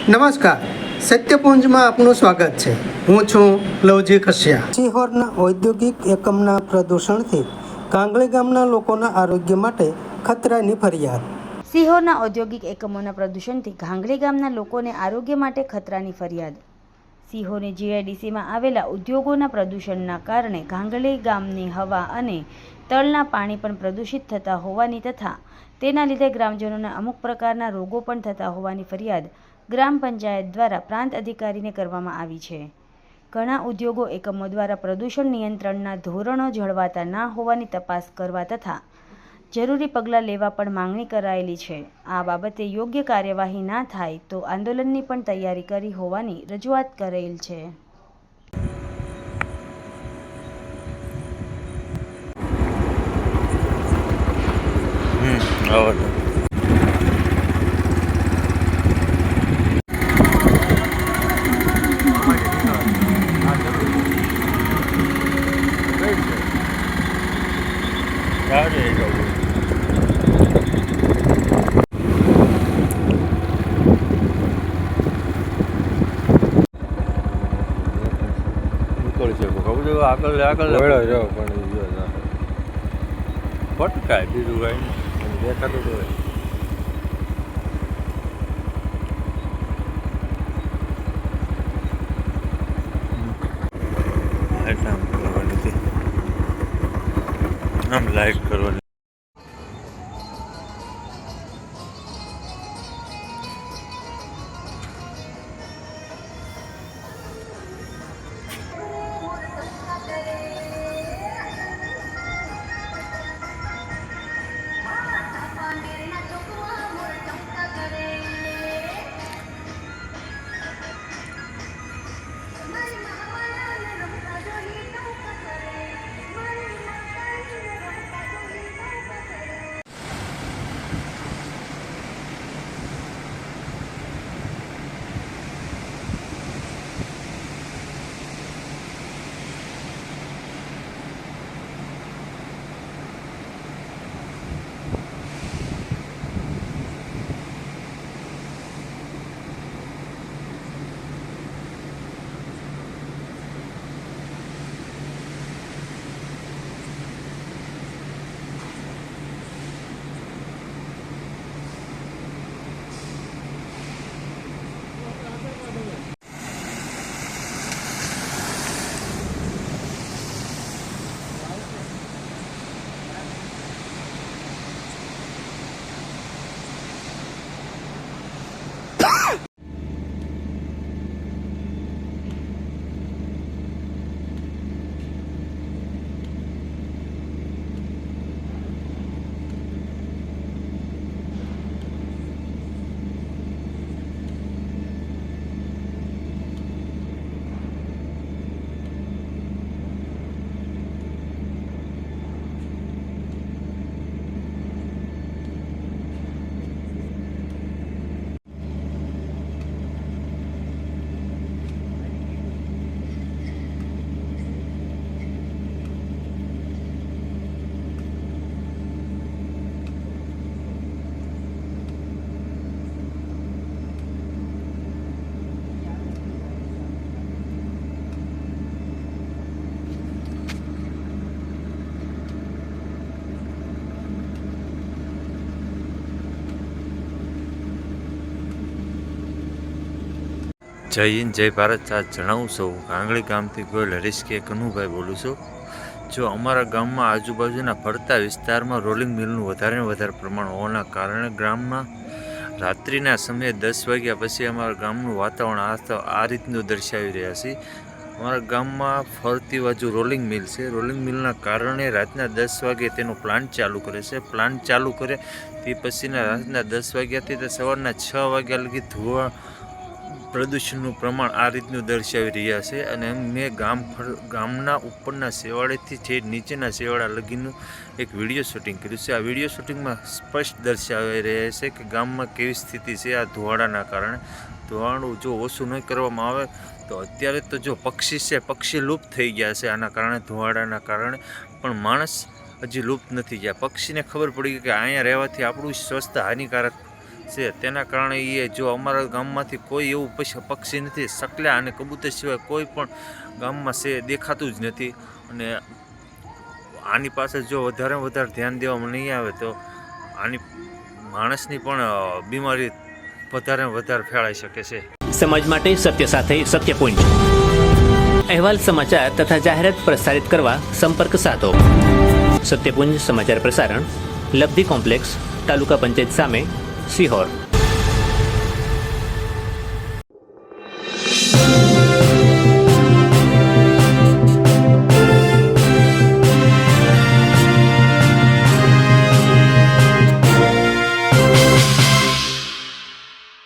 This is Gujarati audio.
નમસ્કાર, સત્યપુંજમાં આપનું સ્વાગત છે. હું છું લવજી કશ્યા. સિહોરના ઔદ્યોગિક એકમના પ્રદૂષણથી કાંગળી ગામના લોકોના આરોગ્ય માટે ખતરાની ફરિયાદ. સિહોરના ઔદ્યોગિક એકમોના પ્રદૂષણથી ઘાંગળી ગામના લોકોને આરોગ્ય માટે ખતરાની ફરિયાદ. સિહોરની જીઆઈડીસીમાં આવેલા ઉદ્યોગોના પ્રદૂષણના કારણે ઘાંગળી ગામની હવા અને તળના પાણી પણ પ્રદૂષિત થતા હોવાની તથા તેના લીધે ગ્રામજનોને અમુક પ્રકારના રોગો પણ થતા હોવાની ફરિયાદ ગ્રામ પંચાયત દ્વારા પ્રાંત અધિકારીને કરવામાં આવી છે. ઘણા ઉદ્યોગો એકમો દ્વારા પ્રદૂષણ નિયંત્રણના ધોરણો જળવાતા ના હોવાની તપાસ કરવા તથા જરૂરી પગલાં લેવા પણ માંગણી કરાયેલી છે. આ બાબતે યોગ્ય કાર્યવાહી ના થાય તો આંદોલનની પણ તૈયારી કરી હોવાની રજૂઆત કરેલ છે. આગળ જાઓ પણ ફટકાય બીજું કાંઈ દેખાતું તો આમ લાઈટ કરવાની. જય હિન્દ, જય ભારત. આ જણાવું છું કાંગળી ગામથી ગોયલ હરીશ કે કનુભાઈ બોલું છું. જો અમારા ગામમાં આજુબાજુના ફરતા વિસ્તારમાં રોલિંગ મિલનું વધારે ને વધારે પ્રમાણ હોવાના કારણે ગામમાં રાત્રિના સમયે 10 વાગ્યા પછી અમારા ગામનું વાતાવરણ આ રીતનું દર્શાવી રહ્યા છે. અમારા ગામમાં ફરતી બાજુ રોલિંગ મિલ છે. રોલિંગ મિલના કારણે રાતના 10 વાગે તેનો પ્લાન્ટ ચાલુ કરે છે. પ્લાન્ટ ચાલુ કરે તે પછીના રાતના 10 વાગ્યાથી તે સવારના 6 વાગ્યા લગી ધુવા પ્રદૂષણનું પ્રમાણ આ રીતનું દર્શાવી રહ્યા છે. અને મેં ગામના ઉપરના શેવાળેથી જે નીચેના શેવાળા લગીનું એક વિડીયો શૂટિંગ કર્યું છે. આ વિડીયો શૂટિંગમાં સ્પષ્ટ દર્શાવી રહ્યા છે કે ગામમાં કેવી સ્થિતિ છે આ ધુવાડાના કારણે. ધુવાડું જો ઓછું નહીં કરવામાં આવે તો અત્યારે તો જો પક્ષી છે, પક્ષી લુપ્ત થઈ ગયા છે આના કારણે, ધુવાડાના કારણે. પણ માણસ હજી લુપ્ત નથી ગયા. પક્ષીને ખબર પડી કે અહીંયા રહેવાથી આપણું સ્વાસ્થ્ય હાનિકારક છે. તેના કારણે એ જો અમારા ગામમાંથી કોઈ એવું પક્ષી નથી, સકલા અને કબૂતર સિવાય કોઈ પણ ગામમાં છે દેખાતું જ નથી. અને આની પાસે જો વધારે ધ્યાન દેવામાં નહીં આવે તો આની માણસની પણ બીમારી વધારે ફેલાઈ શકે છે. સમાજ માટે સત્ય સાથે સત્યપુંજ અહેવાલ, સમાચાર તથા જાહેરાત પ્રસારિત કરવા સંપર્ક સાધો. સત્યપુંજ સમાચાર પ્રસારણ, લબ્ધિ કોમ્પ્લેક્સ, તાલુકા પંચાયત સામે, સિહોર.